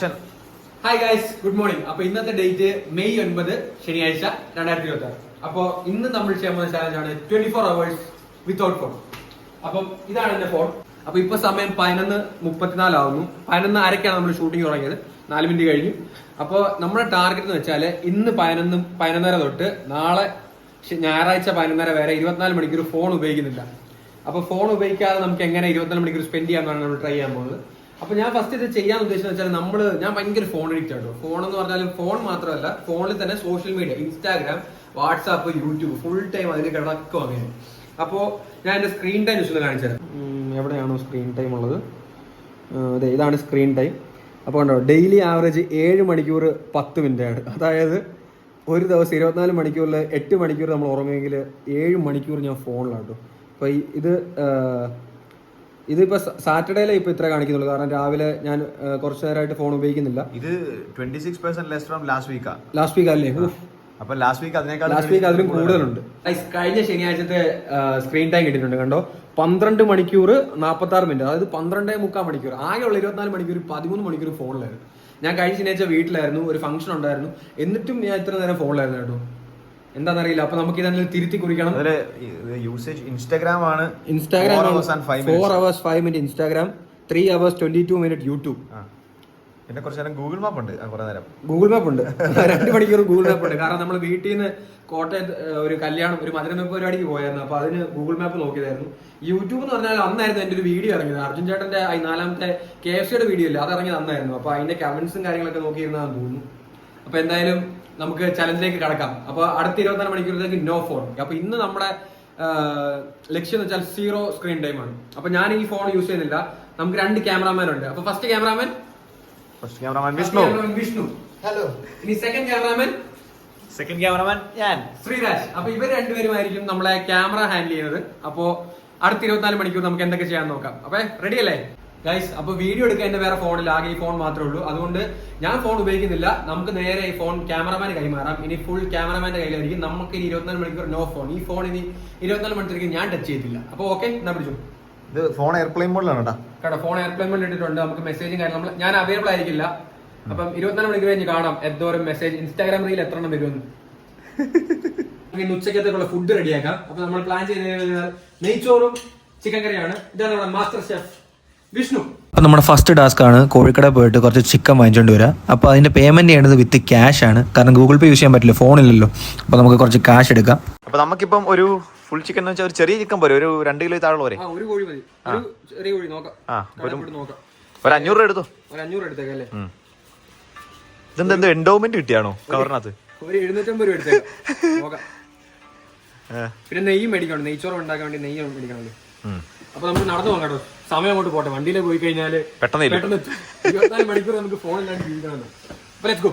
Hi guys, good morning. അപ്പൊ ഇന്നത്തെ date May 9 ശനിയാഴ്ച 2026. അപ്പൊ ഇന്ന് നമ്മൾ ചെയ്യാൻ പോകുന്ന ചാലഞ്ച് ആണ് 24 hours വിത്തൗട്ട് ഫോൺ. അപ്പം ഇതാണ് എന്റെ ഫോൺ. അപ്പൊ ഇപ്പൊ സമയം 11:34 ആവുന്നു. 11:30 നമ്മൾ ഷൂട്ടിംഗ് തുടങ്ങിയത്. 4 മിനിറ്റ് കഴിഞ്ഞു. അപ്പൊ നമ്മുടെ ടാർഗറ്റ് എന്ന് വെച്ചാല് ഇന്ന് 11:30 തൊട്ട് നാളെ ഞായറാഴ്ച 11:30 വരെ 24 മണിക്കൂർ ഫോൺ ഉപയോഗിക്കുന്നില്ല. അപ്പൊ ഫോൺ ഉപയോഗിക്കാതെ നമുക്ക് എങ്ങനെ 24 മണിക്കൂർ സ്പെൻഡ് ചെയ്യാമെന്നാണ് നമ്മൾ ട്രൈ ചെയ്യാൻ പോകുന്നത്. അപ്പൊ ഞാൻ ഫസ്റ്റ് ഇത് ചെയ്യാൻ ഉദ്ദേശിച്ചത് വെച്ചാൽ ഞാൻ ഭയങ്കര ഫോൺ അഡിക്റ്റ് ആട്ടോ. ഫോൺ എന്ന് പറഞ്ഞാലും ഫോൺ മാത്രമല്ല, ഫോണിൽ തന്നെ social media, Instagram, WhatsApp, YouTube full time അതിൽ കിടക്കും അങ്ങനെ. അപ്പോ ഞാൻ എന്റെ സ്ക്രീൻ ടൈം വിഷയം കാണിച്ചു തരാം. എവിടെയാണോ സ്ക്രീൻ ടൈം ഉള്ളത്? അതെ, ഇതാണ് സ്ക്രീൻ ടൈം. അപ്പോൾ ഉണ്ടോ, ഡെയിലി ആവറേജ് 7 മണിക്കൂർ 10 മിനിറ്റാണ്. അതായത് ഒരു ദിവസം 24 മണിക്കൂറിൽ 8 മണിക്കൂർ നമ്മൾ ഉറങ്ങുമെങ്കിൽ 7 മണിക്കൂർ ഞാൻ ഫോണിലാട്ടോ. അപ്പോൾ ഇതിപ്പോ സാറ്റർഡേയിലെ ഇപ്പൊ ഇത്ര കാണിക്കുന്നുള്ളൂ, കാരണം രാവിലെ ഞാൻ കുറച്ചു നേരമായിട്ട് ഫോൺ ഉപയോഗിക്കുന്നില്ല. ഇത് 26% ലെസ് ഫ്രം ലാസ്റ്റ് വീക്ക് അല്ലേ? അപ്പൊ ലാസ്റ്റ് വീക്ക് അതിലും കൂടുതലുണ്ട്. കഴിഞ്ഞ ശനിയാഴ്ചത്തെ സ്ക്രീൻ ടൈം കിട്ടിയിട്ടുണ്ട്, കണ്ടോ, 12 മണിക്കൂർ 46 മിനിറ്റ്. അതായത് 12.75 മണിക്കൂർ. ആകെയുള്ള 24 മണിക്കൂർ 13 മണിക്കൂർ ഫോണിലായിരുന്നു. ഞാൻ കഴിഞ്ഞ ശനിയാഴ്ച വീട്ടിലായിരുന്നു, ഒരു ഫംഗ്ഷൻ ഉണ്ടായിരുന്നു, എന്നിട്ടും ഞാൻ ഇത്ര നേരം ഫോണിലായിരുന്നു കേട്ടോ. എന്താണെന്നറിയില്ല. അപ്പൊ നമുക്ക് ഇതെല്ലാം തിരുത്തി കുറിക്കണം. യൂസേജ് ഇൻസ്റ്റാഗ്രാം ആണ്. 4 hours 5 minutes Instagram, 3 hours 22 minutes YouTube. പിന്നെ കുറച്ച് നേരം ഗൂഗിൾ മാപ്പ് ഉണ്ട്. ഗൂഗിൾ മാപ്പ് ഉണ്ട് 2 മണിക്കൂർ ഗൂഗിൾ മാപ്പ് ഉണ്ട്. കാരണം നമ്മൾ വീട്ടിൽ നിന്ന് കോട്ടയത്ത് ഒരു കല്യാണം, ഒരു മധുരമെപ്പ് പരിപാടിക്ക് പോയായിരുന്നു. അപ്പൊ അതിന് ഗൂഗിൾ മാപ്പ് നോക്കിയതായിരുന്നു. യൂട്യൂബ് എന്ന് പറഞ്ഞാൽ അന്നായിരുന്നു എന്റെ ഒരു വീഡിയോ ഇറങ്ങിയത്. അർജുൻ ചേട്ടന്റെ 4ാമത്തെ KFCയുടെ വീഡിയോ ഇല്ല, അത് ഇറങ്ങിയത് അന്നായിരുന്നു. അപ്പൊ അതിന്റെ കമന്റ്സും കാര്യങ്ങളൊക്കെ നോക്കിയിരുന്നാന്ന് തോന്നുന്നു. അപ്പൊ എന്തായാലും നമുക്ക് ചലഞ്ചിലേക്ക് കടക്കാം. അപ്പൊ അടുത്ത 24 മണിക്കൂറിലേക്ക് നോ ഫോൺ. അപ്പൊ ഇന്ന് നമ്മുടെ ലക്ഷ്യം എന്ന് വെച്ചാൽ 0 സ്ക്രീൻ ടൈം ആണ്. അപ്പൊ ഞാൻ ഈ ഫോൺ യൂസ് ചെയ്യുന്നില്ല. നമുക്ക് 2 ക്യാമറാമാൻ ഉണ്ട്. അപ്പൊ ഫസ്റ്റ് ക്യാമറാമാൻ വിഷ്ണു. ഹലോ. ഇനി സെക്കൻഡ് ക്യാമറാമാൻ ഞാൻ, ശ്രീരാജ്. അപ്പൊ ഇവർ രണ്ടുപേരുമായിരിക്കും നമ്മളെ ക്യാമറ ഹാൻഡിൽ ചെയ്യുന്നത്. അപ്പോ അടുത്ത 24 മണിക്കൂർ നമുക്ക് എന്തൊക്കെ ചെയ്യാൻ നോക്കാം. അപ്പൊ റെഡി അല്ലേ ഗൈസ്? അപ്പൊ വീഡിയോ എടുക്കാൻ എന്റെ വേറെ ഫോണിൽ ആകെ ഈ ഫോൺ മാത്രമേ ഉള്ളൂ. അതുകൊണ്ട് ഞാൻ ഫോൺ ഉപയോഗിക്കുന്നില്ല. നമുക്ക് നേരെ ഈ ഫോൺ ക്യാമറമാന് കൈമാറാം. ഇനി ഫുൾ ക്യാമറമാന്റെ കയ്യിലായിരിക്കും. നമുക്ക് ഇനി 24 മണിക്കൂർ നോ ഫോൺ. ഈ ഫോൺ ഇനി 24 മണിക്കൂർ ഞാൻ ടച്ച് ചെയ്തില്ല. അപ്പൊ ഓക്കെ, എന്നാ പിടിച്ചു. ഇത് ഫോൺ എയർപ്ലെയിൻ മോഡിലാണ് കേട്ടോ. ഫോൺ എയർപ്ലെയിൻ മോഡിൽ ഇട്ടിട്ടുണ്ട്. നമുക്ക് മെസ്സേജും കാര്യം ഞാൻ അവൈലബിൾ ആയിരിക്കില്ല. അപ്പം 24 മണിക്കൂർ കഴിഞ്ഞ് കാണാം എന്തോരം മെസ്സേജ്, ഇൻസ്റ്റാഗ്രാം റീൽ എത്ര എണ്ണം വരുമെന്ന്. ഇന്ന് ഉച്ചക്കത്തേക്കുള്ള ഫുഡ് റെഡിയാക്കാം. അപ്പൊ നമ്മൾ പ്ലാൻ ചെയ്ത് നെയ്ച്ചോറും ചിക്കൻ കറിയാണ്. ഇതാണ് നമ്മുടെ മാസ്റ്റർ ഷെഫ് വിഷ്ണു. അപ്പോൾ നമ്മുടെ ഫസ്റ്റ് ടാസ്ക് ആണ് കോഴിക്കട പോയിട്ട് കുറച്ച് ചിക്കൻ വാങ്ങിച്ചുകൊണ്ട് വരിക. അപ്പോൾ അതിന്റെ പേയ്മെന്റ് ചെയ്യേണ്ടത് വിത്ത് ക്യാഷ് ആണ്, കാരണം ഗൂഗിൾ പേ യൂസ് ചെയ്യാൻ പറ്റില്ല, ഫോണില്ലല്ലോ. അപ്പോൾ നമുക്ക് കുറച്ച് ക്യാഷ് എടുക്കാം. അപ്പോൾ നമുക്കിപ്പം ഒരു ഫുൾ ചിക്കൻ എന്ന് വെച്ചാൽ ഒരു ചെറിയ ചിക്കൻ പോരെ, ഒരു 2 കിലോ താഴെ പോരെ? ഒരു കോഴി മതി, ഒരു ചെറിയ കോഴി നോക്കാം. ഒരു 500 രൂപ എടുത്തോ. ഒരു 500 എടുത്തേക്കല്ലേ? ഇതെന്താ എൻഡോമെന്റ് കിട്ടിയാണോ കവറിനകത്ത്? ഒരു 750 രൂപ എടുത്തേക്കാം, നോക്കാം. പിന്നെ നെയ്യ് മേടിക്കണം, നെയ്ച്ചോറ് ഉണ്ടാക്കാൻ വേണ്ടി നെയ്യ് മേടിക്കണമല്ലോ. അപ്പൊ നമുക്ക് നടന്നു പോകാം കേട്ടോ. സമയം അങ്ങോട്ട് പോട്ടെ. വണ്ടിയിലെ പോയി കഴിഞ്ഞാല് പെട്ടെന്ന് 24 മണിക്കൂർ നമുക്ക് ഫോണില്ലാണ്ട് ജീവിക്കണം. അപ്പൊ ലെറ്റ്സ് ഗോ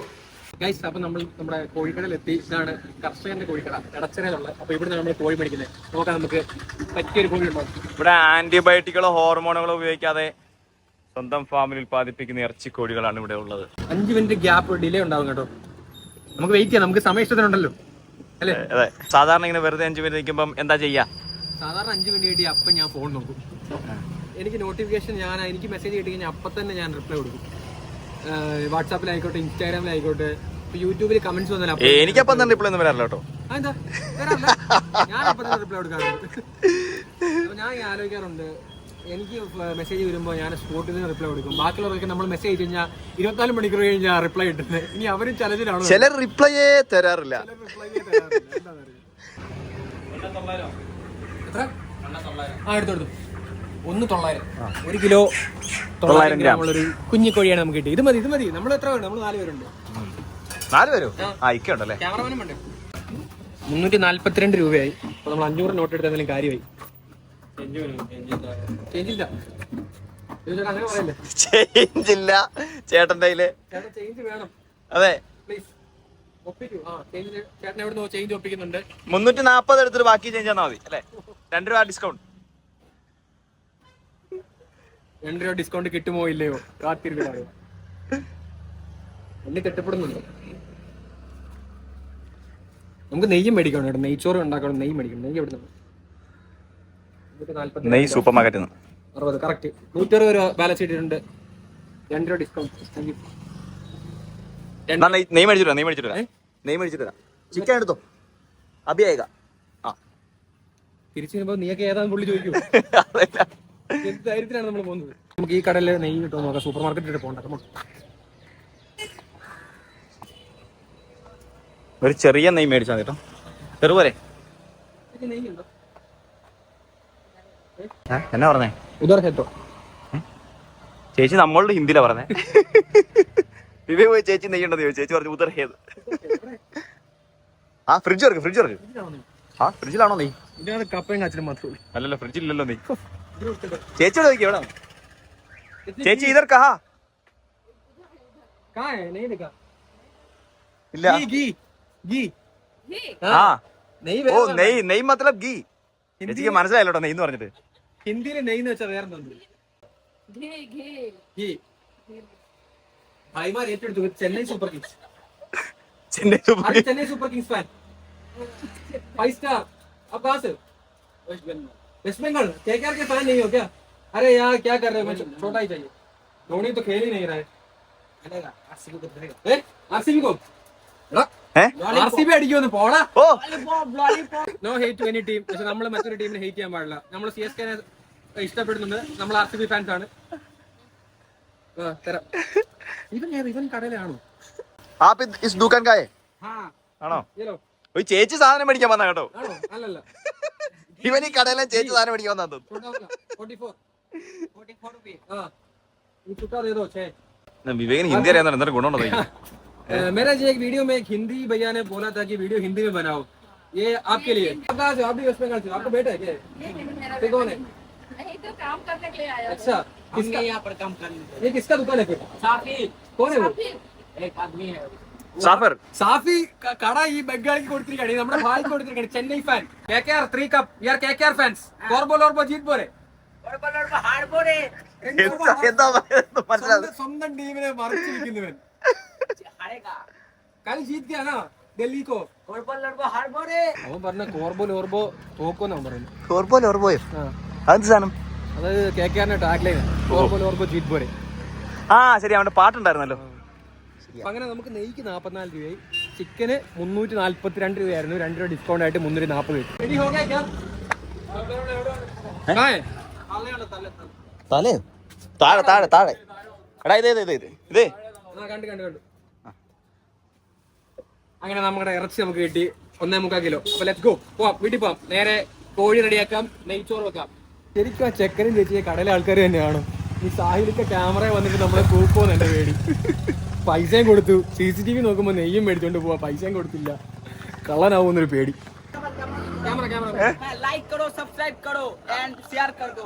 ഗൈസ്. അപ്പൊ നമ്മൾ നമ്മുടെ കോഴിക്കടയിൽ എത്തി. ഇതാണ് കർഷകന്റെ കോഴിക്കട, എടച്ചിറയിലുള്ള. അപ്പൊ ഇവിടെ നമ്മൾ കോഴി മേടിക്കുന്നത്. നോക്കാം നമുക്ക് പറ്റിയൊരു കോഴി ഉണ്ടോ. ഇവിടെ ആന്റിബയോട്ടിക്കുകളോ ഹോർമോണുകളോ ഉപയോഗിക്കാതെ സ്വന്തം ഫാമിൽ ഉത്പാദിപ്പിക്കുന്ന ഇറച്ചി കോഴികളാണ് ഇവിടെ ഉള്ളത്. 5 മിനിറ്റ് ഗ്യാപ്പ് ഡിലേ ഉണ്ടാവും കേട്ടോ. നമുക്ക് വെയിറ്റ് ചെയ്യാം, നമുക്ക് സമയം ഇഷ്ടത്തിനുണ്ടല്ലോ അല്ലേ? അതെ. സാധാരണ ഇങ്ങനെ വെറുതെ 5 മിനിറ്റ് നിൽക്കുമ്പോൾ എന്താ ചെയ്യാ? സാധാരണ 5 മിനിറ്റ് കിട്ടി അപ്പം ഞാൻ ഫോൺ നോക്കും. എനിക്ക് നോട്ടിഫിക്കേഷൻ, എനിക്ക് മെസ്സേജ് കിട്ടി കഴിഞ്ഞാൽ അപ്പം തന്നെ ഞാൻ റിപ്ലൈ കൊടുക്കും. വാട്സാപ്പിലായിക്കോട്ടെ, ഇൻസ്റ്റാഗ്രാമിലായിക്കോട്ടെ, യൂട്യൂബിൽ കമന്റ്സ് വന്നാലും എനിക്കപ്പം തന്നെ റിപ്ലൈ ഒന്നും വരാറില്ല കേട്ടോ. എന്താ ഞാൻ അപ്പം തന്നെ റിപ്ലൈ കൊടുക്കാറുണ്ട്. അപ്പൊ ഞാൻ ആലോചിക്കാറുണ്ട്, എനിക്ക് മെസ്സേജ് വരുമ്പോൾ ഞാൻ സ്പോട്ടിൽ നിന്ന് റിപ്ലൈ കൊടുക്കും. ബാക്കിയുള്ളവർക്ക് നമ്മൾ മെസ്സേജ് അയച്ചു കഴിഞ്ഞാൽ 24 മണിക്കൂർ കഴിഞ്ഞാൽ റിപ്ലൈ കിട്ടുന്നത്. ഇനി അവരും ചലഞ്ചിലാണോ? ചിലർ റിപ്ലൈയേ തരാറില്ല. എടുത്തു 1,900. 1 കിലോ 900 ഗ്രാം ഉള്ളൊരു കുഞ്ഞി കോഴിയാണ് നമുക്ക് കിട്ടി. ഇത് മതി. നമ്മൾ എത്ര പേരുണ്ട്? നമ്മൾ 4 പേരുണ്ട്. 4 പേരോ? ഉണ്ടല്ലേ? ക്യാമറമാനും ഉണ്ട്. 342 രൂപയായി. അപ്പൊ നമ്മൾ 500 നോട്ട് എടുത്ത എന്തെങ്കിലും കാര്യമായി. ചേഞ്ചില്ല ചേട്ടന്റെ കയ്യില്. ചേഞ്ച് വേണം. അതെ, പ്ലീസ് ഒപ്പിക്കൂ. ചേട്ടൻ എവിടെ ചേഞ്ച് ഒപ്പിക്കുന്നുണ്ട്. 340 എടുത്തിട്ട് ബാക്കി ചേഞ്ച് തന്നാ മതി അല്ലേ? 2 രൂപ ഡിസ്കൗണ്ട്. 2 രൂപ ഡിസ്കൗണ്ട് കിട്ടുമോ ഇല്ലയോ കാത്തിരിക്കണോ? എന്നെ കെട്ടപ്പെടുന്നുണ്ടോ? നമുക്ക് നെയ്യും മേടിക്കണം കേട്ടോ. നെയ്ച്ചോറ് ഉണ്ടാക്കണം, നെയ്യ് മേടിക്കണം. നെയ്യ് എവിടെ? നെയ്യ് സൂപ്പർ മാർക്കറ്റിൽ നിന്ന് 60 കറക്റ്റ്. 160 രൂപ ബാലൻസ് ചെയ്തിട്ടുണ്ട്. 2 രൂപ ഡിസ്കൗണ്ട്. Thank you. നെയ് മേടിച്ചിട്ടാ നെയ് മേടിച്ചിട്ടാ ചിക്കൻ എടുത്തോ അഭിയായിക തിരിച്ചു വരുമ്പോ നീയൊക്കെ ഏതാന്ന് പുള്ളി ചോദിക്കും. എന്ത് ധൈര്യത്തിലാണ് നമ്മൾ പോകുന്നത്. നമുക്ക് ഈ കടയിൽ നെയ്യ് കിട്ടുമോ നോക്കാം. സൂപ്പർ മാർക്കറ്റിൽ പോകണ്ട. ഒരു ചെറിയ നെയ് മേടിച്ചാൽ കേട്ടോ. ചെറുപോലെ നെയ്യുണ്ടോ? എന്നാ പറഞ്ഞേ? ഉദാർ ഹെത്തോ ചേച്ചി നമ്മളുടെ ഹിന്ദിയിലാ പറഞ്ഞേ. വിവേക് പോയി ചേച്ചി നെയ്യുണ്ടെന്ന് ചോദിച്ചു. ചേച്ചി പറഞ്ഞു ഉദർ ഹേത്. ആ ഫ്രിഡ്ജ് ഇറക്ക്. ആ ഫ്രിഡ്ജിലാണോ നെയ്? ഇതിനകത്ത് കപ്പയും കാച്ചിലും മാത്രമേ. അല്ലല്ലോ ഫ്രിഡ്ജിലല്ലോ നെയ്. ചേച്ചിയോട് ചോദിക്കും എവിടെ ചേച്ചി ഇതർ കഹാ ഇല്ല. ആ ഓ നെയ് മതലബ് ഗീ. ചേച്ചിക്ക് മനസ്സിലായല്ലോ നെയ്ന്ന് പറഞ്ഞിട്ട്. ഹിന്ദിയില് നെയ്ന്ന് വെച്ചാൽ വേറെ ഭായിമാർ ഏറ്റെടുത്തു. Chennai super Kings. Chennai super Kings fan 5 star. अब कहाँ से? वेस्ट बंगाल. केकेआर के फैन नहीं हो क्या? अरे यार क्या कर रहे हो? मैं छोटा ही चाहिए. धोनी तो खेल ही नहीं रहा है. आरसीबी को ആർസിബി അടിക്കുമെന്ന് പോടാ. No hate to any team. പക്ഷെ നമ്മൾ മറ്റൊരു ടീമിനെ ഹേറ്റ് ചെയ്യാൻ പാടില്ല. നമ്മൾ CSK ഇഷ്ടപ്പെടുന്നുണ്ട്. നമ്മൾ ആർസിബി ഫാൻസ് ആണ്. തരാം. ഇവൻ കടയിലാണോ? ആണോ? ഒരു ചേച്ചി സാധനം മേടിക്കാൻ വന്ന കേട്ടോ. അല്ലല്ല, ഇവൻ ഈ കടയിലെ ചേച്ചി സാധനം മേടിക്കാൻ വന്നു. 44. വിവേകിന് ഹിന്ദി അറിയാൻ എന്തൊരു ഗുണമുണ്ടോ? मेरा जी एक वीडियो में एक हिंदी भैया ने बोला था कि वीडियो हिंदी में बनाओ. ये आपके लिए. आप भी वेस्ट बंगाल से. आपका बेटा है क्या? ये कौन है? नहीं तो काम करने के लिए आया. अच्छा, किसका यहाँ पर काम करने? ये किसका दुकान है फिर? साफी. कौन है वो? एक आदमी है. സാഫർ സാഫി കട ഈ ബംഗാളിക്ക് കൊടുത്തിരിക്കുകയാണ്. നമ്മുടെ ഭായിക്ക് കൊടുത്തിരിക്കുകയാണ്. ചെന്നൈ ഫാൻ. KKR 3 cup. യാർ KKR ഫാൻസ്. കോർബോ ജീത് പോരെ. സ്വന്തം ടീമിനെ മറിച്ചിരിക്കുന്നവൻ. കൽ ജീത് ഗയാ നാ ദില്ലി കോ. അവൻ പറഞ്ഞ കോർബോ തോക്കോന്ന് അവൻ പറയുന്നു. അത് KKRന്റെ ടാഗ് ലൈൻ. കോർബോ ജീത് പോരെ. ആ ശരി, അവന്റെ പാട്ടുണ്ടായിരുന്നല്ലോ. അങ്ങനെ നമുക്ക് നെയ്ക്ക് 44 രൂപയായി. ചിക്കന് 342 രൂപയായിരുന്നു. 2 രൂപ ഡിസ്കൗണ്ട് ആയിട്ട് 340 കിട്ടും. താഴെ എടാ ഇതേ കണ്ടു. അങ്ങനെ നമ്മുടെ ഇറച്ചി നമുക്ക് കിട്ടി 1.25 കിലോ. അപ്പൊ ലെറ്റ്സ് ഗോ. പോവാം, വീട്ടിൽ പോവാം. നേരെ കോഴി റെഡിയാക്കാം, നെയ്ച്ചോറ് വെക്കാം. ശരിക്കും ആ ചെക്കനും ചേച്ചിയെ കടയിലെ ആൾക്കാർ തന്നെയാണോ? ഈ സാഹിലൊക്കെ ക്യാമറ വന്നിട്ട് നമ്മളെ കൂപ്പോന്ന് എന്റെ പേടി. പൈസയും കൊടുത്തു. CCTV നോക്കുമ്പോ നെയ്യും മേടിച്ചോണ്ട് പോവാ. പൈസയും കൊടുത്തില്ല. കള്ളനാവുന്നൊരു പേടി. लाइक करो, सब्सक्राइब करो एंड शेयर कर दो.